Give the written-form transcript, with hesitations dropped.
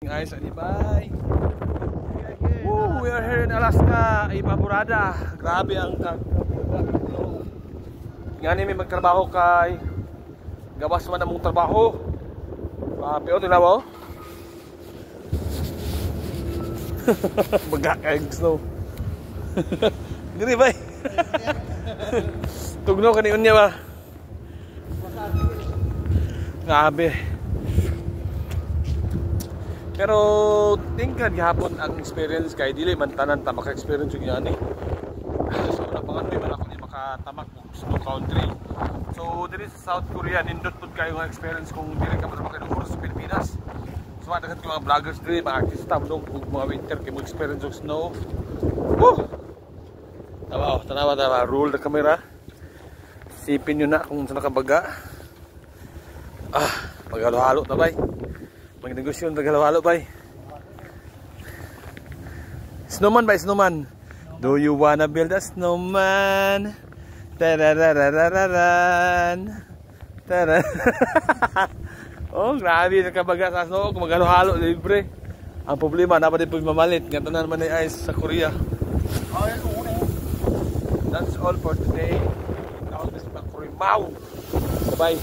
Guys, anibay. Woo, we are here in Alaska, Imaburada. Grabe ang nga ni may magtrabaho kay gawas man among trabaho. Grabe o, tinawa o. Baga kay snow. Gini bay. Tugno kaniun niya ba? Grabe. Pero tingkad gihapon ang experience kay dili man tanan ta maka-experience yung yan eh. So napangan man ako ni makatamak og snow country. So diri sa South Korea nindot pud kayo nga experience kung dili ka makadungor sa Pilipinas. So daghang mga vloggers diri, mga artista mo og mga winter kay mo experience og snow. Woo! Tanawa, roll the camera. Sipin nyo na kung saan nakabaga. Paghalo-halo na bay. Magnegosyon paghalo-halo bay. Snowman bay, snowman. Do you wanna build a snowman? Tarararararan. Oh, grabe nakabaga sa snow. Kung maghalo-halo, libre. Ang problema, dapat din po mamalit. Nga tanan man ay ice sa Korea. That's all for today. Now this is Makurimau. Bye-bye.